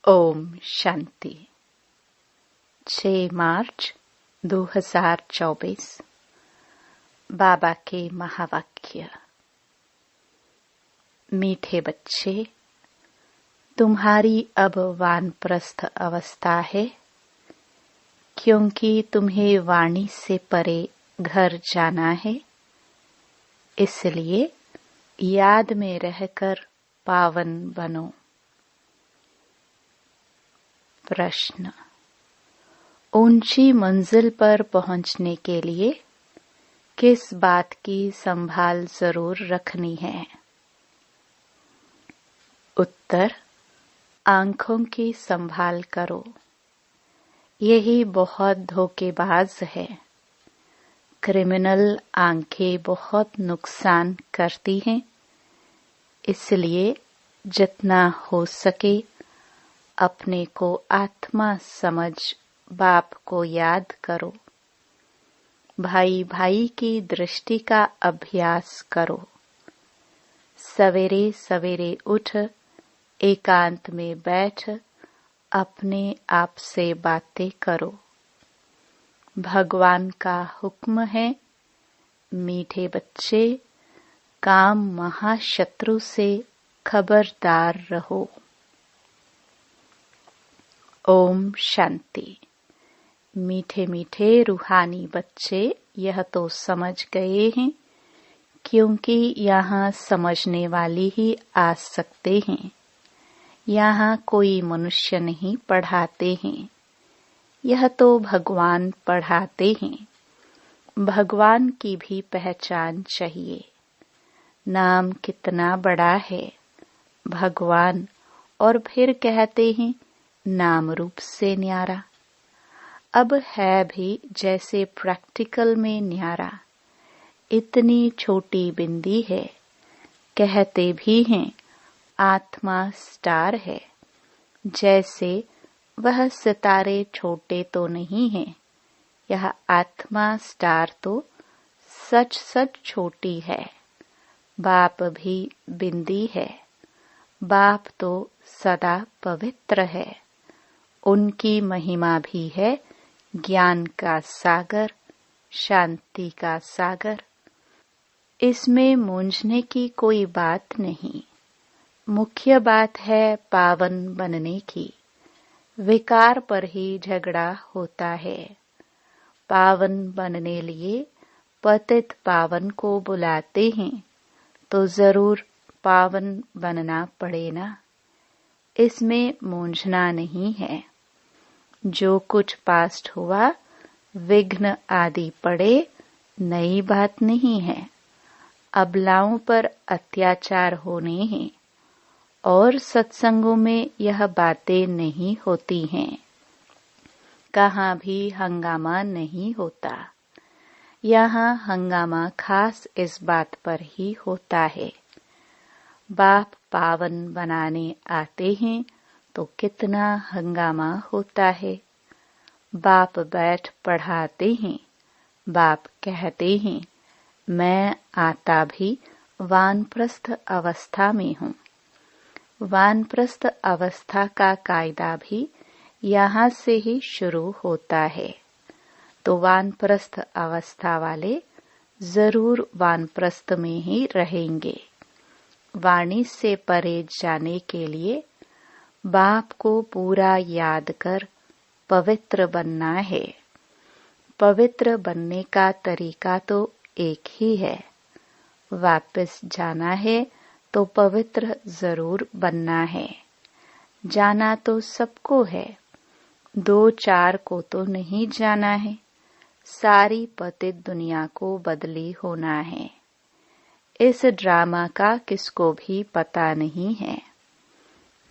ओम शांति। 6 मार्च 2024। बाबा के महावाक्य। मीठे बच्चे, तुम्हारी अब वानप्रस्थ अवस्था है, क्योंकि तुम्हें वाणी से परे घर जाना है। इसलिए याद में रहकर पावन बनो। प्रश्न। ऊंची मंजिल पर पहुंचने के लिए किस बात की संभाल जरूर रखनी है? उत्तर। आंखों की संभाल करो। यही बहुत धोखेबाज है। क्रिमिनल आंखें बहुत नुकसान करती हैं। इसलिए जितना हो सके अपने को आत्मा समझ बाप को याद करो। भाई भाई की दृष्टि का अभ्यास करो। सवेरे सवेरे उठ एकांत में बैठ अपने आप से बातें करो। भगवान का हुक्म है, मीठे बच्चे, काम महाशत्रु से खबरदार रहो। ओम शांति। मीठे मीठे रूहानी बच्चे यह तो समझ गए हैं, क्योंकि यहाँ समझने वाली ही आ सकते हैं। यहाँ कोई मनुष्य नहीं पढ़ाते हैं, यह तो भगवान पढ़ाते हैं। भगवान की भी पहचान चाहिए। नाम कितना बड़ा है, भगवान, और फिर कहते हैं नाम रूप से न्यारा। अब है भी जैसे प्रैक्टिकल में न्यारा। इतनी छोटी बिंदी है, कहते भी हैं आत्मा स्टार है। जैसे वह सितारे छोटे तो नहीं हैं, यह आत्मा स्टार तो सच सच छोटी है। बाप भी बिंदी है। बाप तो सदा पवित्र है। उनकी महिमा भी है ज्ञान का सागर, शांति का सागर। इसमें मूंझने की कोई बात नहीं। मुख्य बात है पावन बनने की। विकार पर ही झगड़ा होता है। पावन बनने लिए पतित पावन को बुलाते हैं, तो जरूर पावन बनना पड़े ना। इसमें मूंझना नहीं है। जो कुछ पास्ट हुआ, विघ्न आदि पड़े, नई बात नहीं है। अबलाओं पर अत्याचार होने हैं, और सत्संगों में यह बातें नहीं होती हैं। कहाँ भी हंगामा नहीं होता। यहाँ हंगामा खास इस बात पर ही होता है। बाप पावन बनाने आते हैं तो कितना हंगामा होता है। बाप बैठ पढ़ाते हैं। बाप कहते हैं मैं आता भी वानप्रस्थ अवस्था में हूँ। वानप्रस्थ अवस्था का कायदा भी यहाँ से ही शुरू होता है। तो वानप्रस्थ अवस्था वाले जरूर वानप्रस्थ में ही रहेंगे। वाणी से परे जाने के लिए बाप को पूरा याद कर पवित्र बनना है। पवित्र बनने का तरीका तो एक ही है। वापस जाना है तो पवित्र जरूर बनना है। जाना तो सबको है, 2-4 को तो नहीं जाना है। सारी पतित दुनिया को बदली होना है। इस ड्रामा का किसको भी पता नहीं है।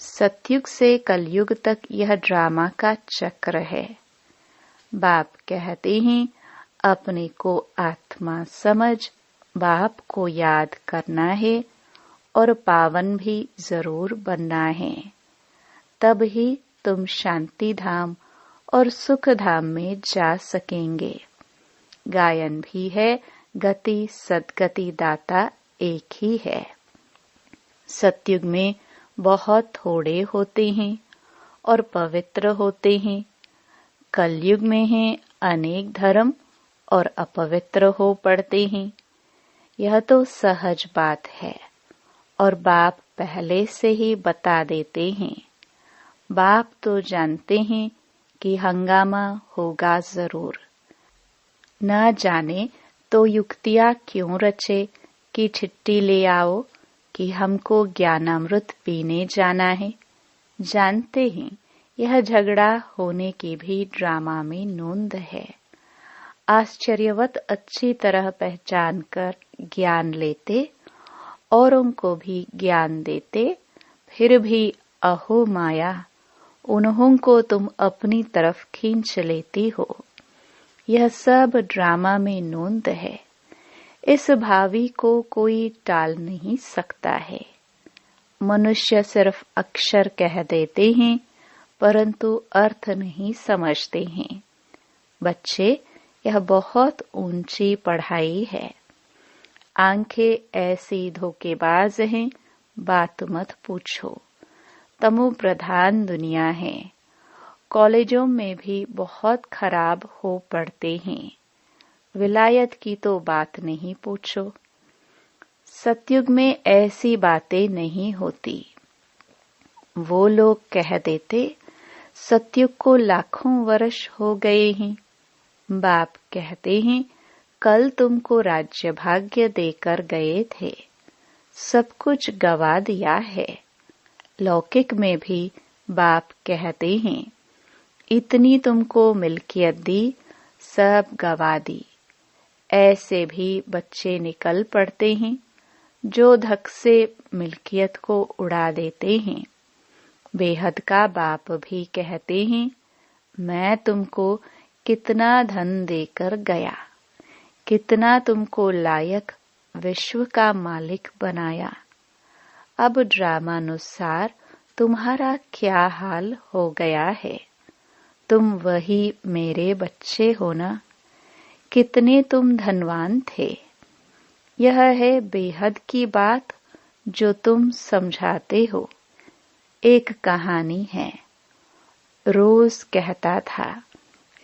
सतयुग से कलयुग तक यह ड्रामा का चक्र है। बाप कहते हैं अपने को आत्मा समझ बाप को याद करना है, और पावन भी जरूर बनना है। तब ही तुम शांति धाम और सुख धाम में जा सकेंगे। गायन भी है, गति सद्गति दाता एक ही है। सतयुग में बहुत थोड़े होते हैं और पवित्र होते हैं। कलयुग में हैं अनेक धर्म और अपवित्र हो पड़ते हैं। यह तो सहज बात है और बाप पहले से ही बता देते हैं। बाप तो जानते हैं कि हंगामा होगा जरूर। न जाने तो युक्तियां क्यों रचे कि चिट्ठी ले आओ कि हमको ज्ञानामृत पीने जाना है। जानते हैं यह झगड़ा होने की भी ड्रामा में नोंद है। आश्चर्यवत अच्छी तरह पहचान कर ज्ञान लेते, औरों को भी ज्ञान देते, फिर भी अहो माया, उन्हों को तुम अपनी तरफ खींच लेती हो। यह सब ड्रामा में नोंद है। इस भावी को कोई टाल नहीं सकता है। मनुष्य सिर्फ अक्षर कह देते हैं परंतु अर्थ नहीं समझते हैं। बच्चे, यह बहुत ऊंची पढ़ाई है। आंखें ऐसी धोखेबाज हैं, बात मत पूछो। तमो प्रधान दुनिया है। कॉलेजों में भी बहुत खराब हो पड़ते हैं। विलायत की तो बात नहीं पूछो। सतयुग में ऐसी बातें नहीं होती। वो लोग कह देते सतयुग को लाखों वर्ष हो गए हैं। बाप कहते हैं कल तुमको राज्य भाग्य देकर गए थे, सब कुछ गवा दिया है। लौकिक में भी बाप कहते हैं इतनी तुमको मिल्कियत दी, सब गवा दी। ऐसे भी बच्चे निकल पड़ते हैं जो धक से मिल्कियत को उड़ा देते हैं। बेहद का बाप भी कहते हैं मैं तुमको कितना धन देकर गया, कितना तुमको लायक विश्व का मालिक बनाया। अब ड्रामानुसार तुम्हारा क्या हाल हो गया है। तुम वही मेरे बच्चे हो ना। कितने तुम धनवान थे। यह है बेहद की बात जो तुम समझाते हो। एक कहानी है। रोज कहता था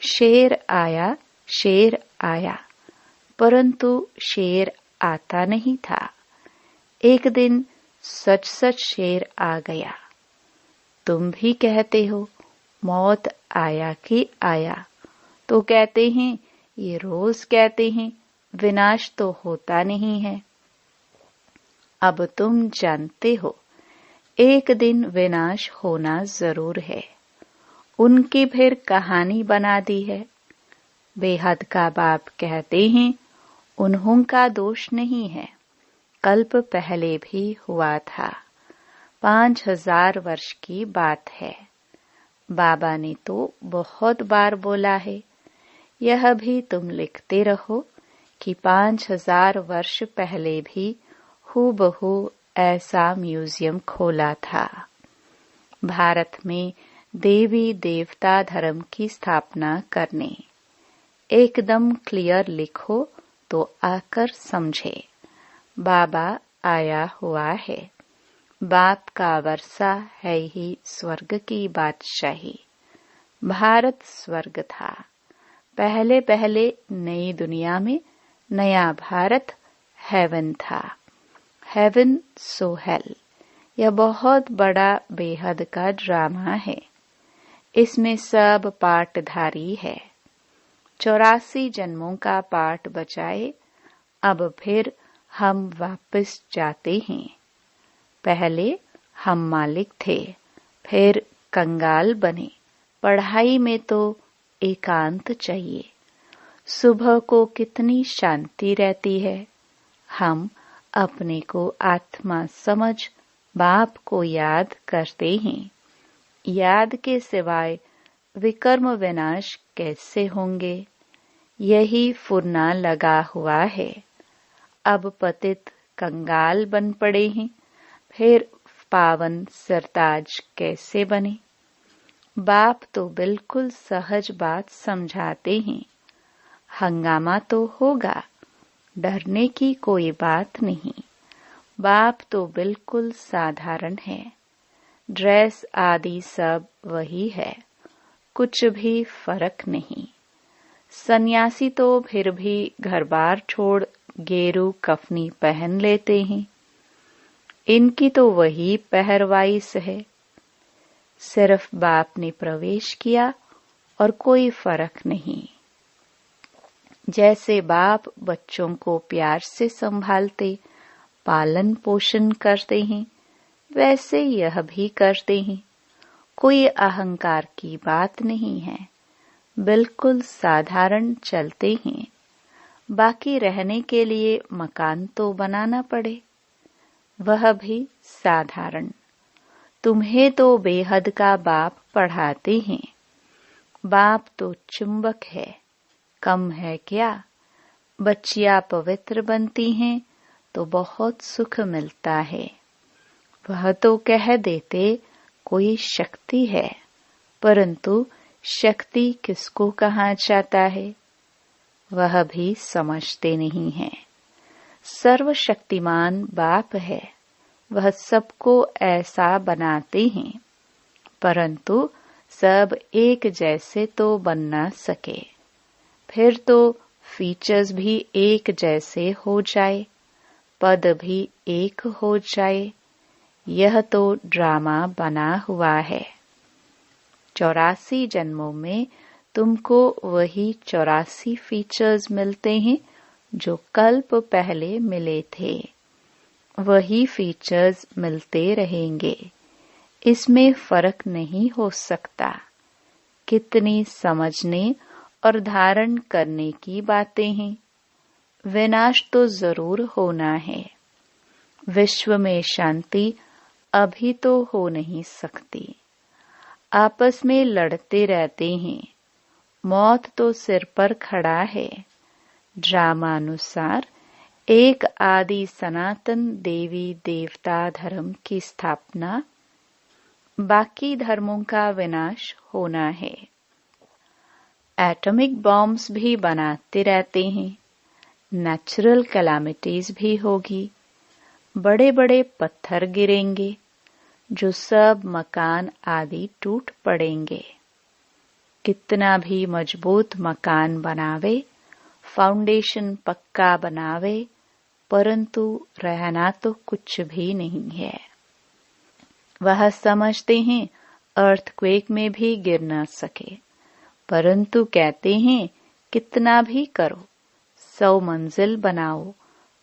शेर आया, शेर आया, परंतु शेर आता नहीं था। एक दिन सच सच शेर आ गया। तुम भी कहते हो मौत आया कि आया, तो कहते हैं ये रोज कहते हैं, विनाश तो होता नहीं है। अब तुम जानते हो एक दिन विनाश होना जरूर है। उनकी फिर कहानी बना दी है। बेहद का बाप कहते हैं उन्हों का दोष नहीं है। कल्प पहले भी हुआ था। 5000 वर्ष की बात है। बाबा ने तो बहुत बार बोला है। यह भी तुम लिखते रहो कि 5000 वर्ष पहले भी हूबहू ऐसा म्यूजियम खोला था। भारत में देवी देवता धर्म की स्थापना करने। एकदम क्लियर लिखो तो आकर समझे। बाबा आया हुआ है। बाप का वर्षा है ही स्वर्ग की बादशाही। भारत स्वर्ग था। पहले पहले नई दुनिया में नया भारत हेवन था। हेवन सो हेल। यह बहुत बड़ा बेहद का ड्रामा है। इसमें सब पाठधारी है। 84 जन्मों का पाठ बचाए। अब फिर हम वापस जाते हैं। पहले हम मालिक थे, फिर कंगाल बने। पढ़ाई में तो एकांत चाहिए। सुबह को कितनी शांति रहती है। हम अपने को आत्मा समझ बाप को याद करते हैं। याद के सिवाय विकर्म विनाश कैसे होंगे। यही फुरना लगा हुआ है। अब पतित कंगाल बन पड़े हैं, फिर पावन सरताज कैसे बने। बाप तो बिल्कुल सहज बात समझाते हैं। हंगामा तो होगा, डरने की कोई बात नहीं। बाप तो बिल्कुल साधारण है। ड्रेस आदि सब वही है, कुछ भी फर्क नहीं। सन्यासी तो फिर भी घर बार छोड़ गेरू कफनी पहन लेते हैं। इनकी तो वही पहरवाइश है। सिर्फ बाप ने प्रवेश किया और कोई फर्क नहीं। जैसे बाप बच्चों को प्यार से संभालते, पालन पोषण करते हैं, वैसे यह भी करते हैं। कोई अहंकार की बात नहीं है, बिल्कुल साधारण चलते हैं। बाकी रहने के लिए मकान तो बनाना पड़े, वह भी साधारण। तुम्हें तो बेहद का बाप पढ़ाते हैं। बाप तो चुंबक है, कम है क्या? बच्चियां पवित्र बनती हैं तो बहुत सुख मिलता है। वह तो कह देते कोई शक्ति है, परंतु शक्ति किसको कहा जाता है, वह भी समझते नहीं है। सर्वशक्तिमान बाप है, वह सबको ऐसा बनाते हैं, परंतु सब एक जैसे तो बन न सके। फिर तो फीचर्स भी एक जैसे हो जाए, पद भी एक हो जाए। यह तो ड्रामा बना हुआ है। 84 जन्मों में तुमको वही 84 फीचर्स मिलते हैं जो कल्प पहले मिले थे। वही फीचर्स मिलते रहेंगे, इसमें फर्क नहीं हो सकता। कितनी समझने और धारण करने की बातें हैं। विनाश तो जरूर होना है। विश्व में शांति अभी तो हो नहीं सकती। आपस में लड़ते रहते हैं। मौत तो सिर पर खड़ा है। ड्रामानुसार एक आदि सनातन देवी देवता धर्म की स्थापना, बाकी धर्मों का विनाश होना है। एटॉमिक बॉम्ब्स भी बनाते रहते हैं। नेचुरल कैलामिटीज भी होगी। बड़े बड़े पत्थर गिरेंगे, जो सब मकान आदि टूट पड़ेंगे। कितना भी मजबूत मकान बनावे, फाउंडेशन पक्का बनावे, परंतु रहना तो कुछ भी नहीं है। वह समझते हैं अर्थक्वेक में भी गिर न सके, परंतु कहते हैं कितना भी करो, 100 मंजिल बनाओ,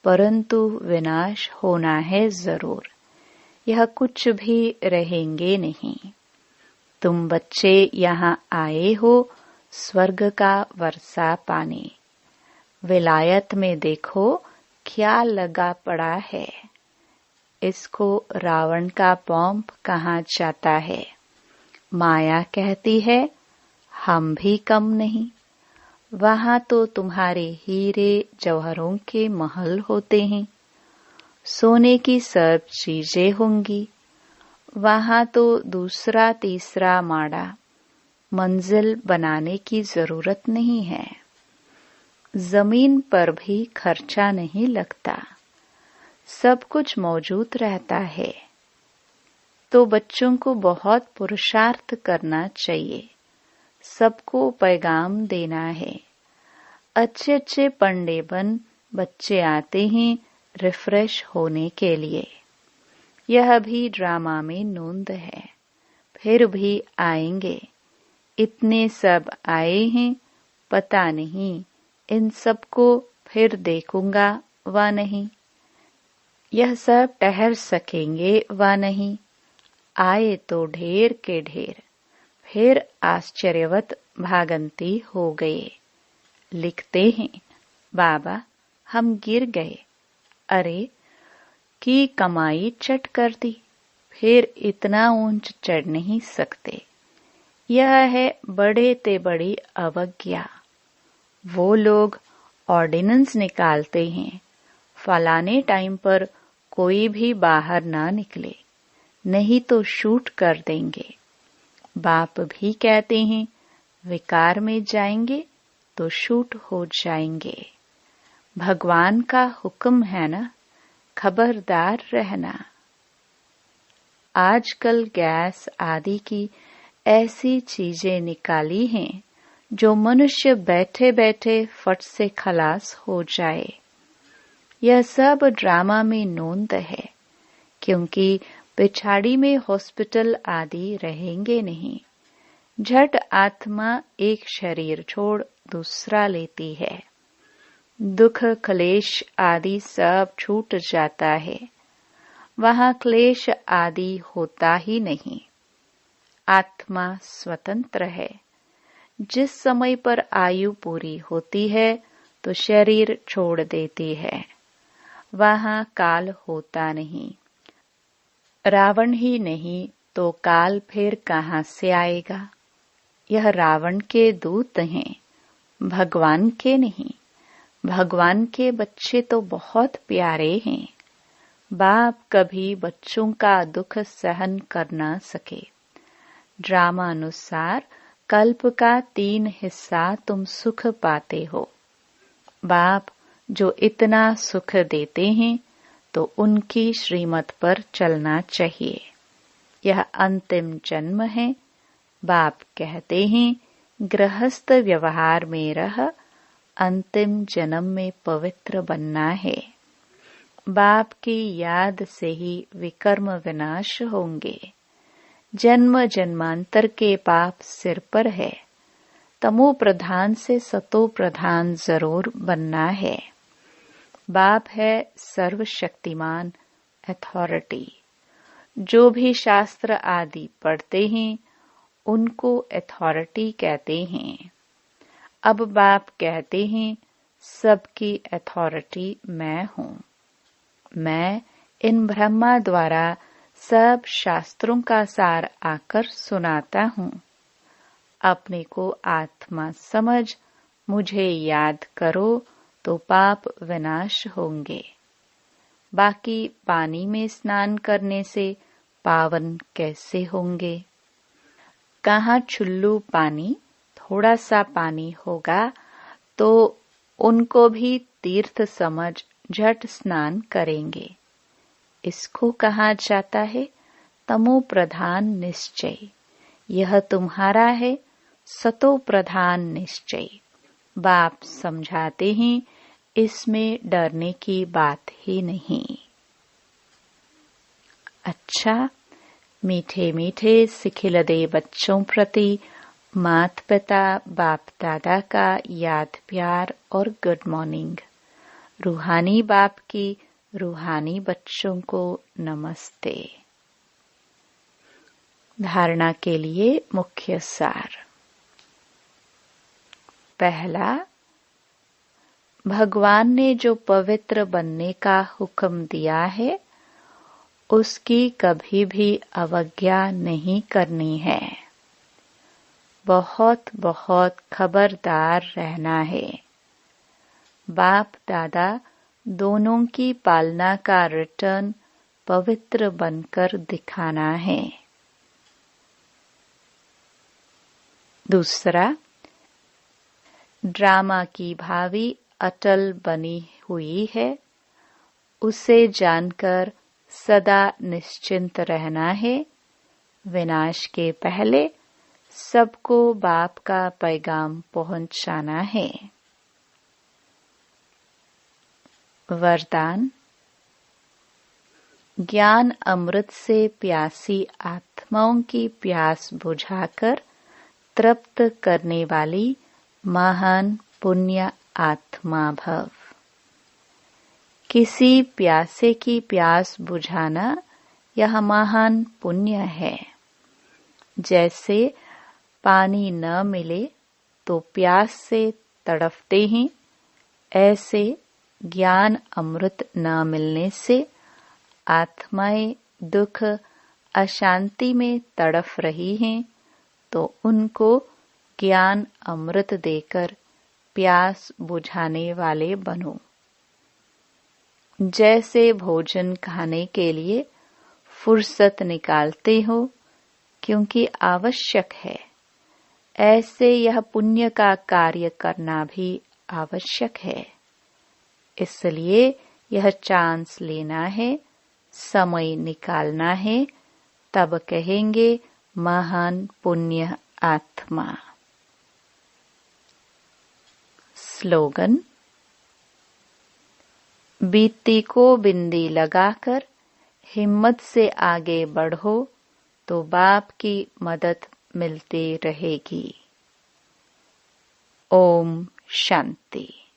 परंतु विनाश होना है जरूर। यह कुछ भी रहेंगे नहीं। तुम बच्चे यहाँ आए हो स्वर्ग का वर्षा पाने। विलायत में देखो क्या लगा पड़ा है। इसको रावण का बॉम्ब कहा जाता है। माया कहती है हम भी कम नहीं। वहां तो तुम्हारे हीरे जौहरों के महल होते हैं, सोने की सब चीजें होंगी। वहां तो दूसरा तीसरा माड़ा मंजिल बनाने की जरूरत नहीं है। जमीन पर भी खर्चा नहीं लगता, सब कुछ मौजूद रहता है। तो बच्चों को बहुत पुरुषार्थ करना चाहिए। सबको पैगाम देना है। अच्छे अच्छे पंडे बन बच्चे आते हैं रिफ्रेश होने के लिए। यह भी ड्रामा में नोंद है। फिर भी आएंगे। इतने सब आए हैं, पता नहीं इन सबको फिर देखूंगा व नहीं। यह सब ठहर सकेंगे व नहीं। आए तो ढेर के ढेर, फिर आश्चर्यवत भागंती हो गए। लिखते हैं बाबा हम गिर गए, अरे की कमाई चट कर दी, फिर इतना ऊंच चढ़ नहीं सकते। यह है बड़े ते बड़ी अवज्ञा। वो लोग ऑर्डिनेंस निकालते हैं, फलाने टाइम पर कोई भी बाहर ना निकले, नहीं तो शूट कर देंगे। बाप भी कहते हैं विकार में जाएंगे तो शूट हो जाएंगे। भगवान का हुक्म है ना, खबरदार रहना। आजकल गैस आदि की ऐसी चीजें निकाली हैं जो मनुष्य बैठे बैठे फट से खलास हो जाए। यह सब ड्रामा में नोंद है, क्योंकि पिछाड़ी में हॉस्पिटल आदि रहेंगे नहीं। झट आत्मा एक शरीर छोड़ दूसरा लेती है। दुख क्लेश आदि सब छूट जाता है। वहां क्लेश आदि होता ही नहीं। आत्मा स्वतंत्र है। जिस समय पर आयु पूरी होती है तो शरीर छोड़ देती है। वहां काल होता नहीं। रावण ही नहीं तो काल फिर कहां से आएगा। यह रावण के दूत हैं, भगवान के नहीं। भगवान के बच्चे तो बहुत प्यारे हैं। बाप कभी बच्चों का दुख सहन कर न सके। ड्रामा अनुसार कल्प का 3 हिस्सा तुम सुख पाते हो। बाप जो इतना सुख देते हैं तो उनकी श्रीमत पर चलना चाहिए। यह अंतिम जन्म है। बाप कहते हैं गृहस्थ व्यवहार में रह अंतिम जन्म में पवित्र बनना है। बाप की याद से ही विकर्म विनाश होंगे। जन्म जन्मांतर के पाप सिर पर है। तमो प्रधान से सतो प्रधान जरूर बनना है। बाप है सर्वशक्तिमान अथॉरिटी। जो भी शास्त्र आदि पढ़ते हैं उनको अथॉरिटी कहते हैं। अब बाप कहते हैं सबकी अथॉरिटी मैं हूँ। मैं इन ब्रह्मा द्वारा सब शास्त्रों का सार आकर सुनाता हूँ। अपने को आत्मा समझ मुझे याद करो तो पाप विनाश होंगे। बाकी पानी में स्नान करने से पावन कैसे होंगे। कहाँ छुल्लू पानी थोड़ा सा पानी होगा तो उनको भी तीर्थ समझ झट स्नान करेंगे। इसको कहा जाता है तमो प्रधान निश्चय। यह तुम्हारा है सतो प्रधान निश्चय। बाप समझाते हैं इसमें डरने की बात ही नहीं। अच्छा, मीठे मीठे सिखिलदे बच्चों प्रति माता पिता बाप दादा का याद प्यार और गुड मॉर्निंग। रूहानी बाप की रूहानी बच्चों को नमस्ते। धारणा के लिए मुख्य सार। पहला, भगवान ने जो पवित्र बनने का हुक्म दिया है उसकी कभी भी अवज्ञा नहीं करनी है। बहुत बहुत खबरदार रहना है। बाप दादा दोनों की पालना का रिटर्न पवित्र बनकर दिखाना है। दूसरा, ड्रामा की भावी अटल बनी हुई है। उसे जानकर सदा निश्चिंत रहना है। विनाश के पहले सबको बाप का पैगाम पहुंचाना है। वरदान। ज्ञान अमृत से प्यासी आत्माओं की प्यास बुझाकर तृप्त करने वाली महान पुण्य आत्मा भव। किसी प्यासे की प्यास बुझाना यह महान पुण्य है। जैसे पानी न मिले तो प्यास से तड़पते हैं, ऐसे ज्ञान अमृत न मिलने से आत्माएं दुख अशांति में तड़प रही हैं, तो उनको ज्ञान अमृत देकर प्यास बुझाने वाले बनो। जैसे भोजन खाने के लिए फुर्सत निकालते हो क्योंकि आवश्यक है, ऐसे यह पुण्य का कार्य करना भी आवश्यक है। इसलिए यह चांस लेना है, समय निकालना है, तब कहेंगे महान पुण्य आत्मा। स्लोगन: बीती को बिंदी लगाकर हिम्मत से आगे बढ़ो तो बाप की मदद मिलती रहेगी। ओम शांति।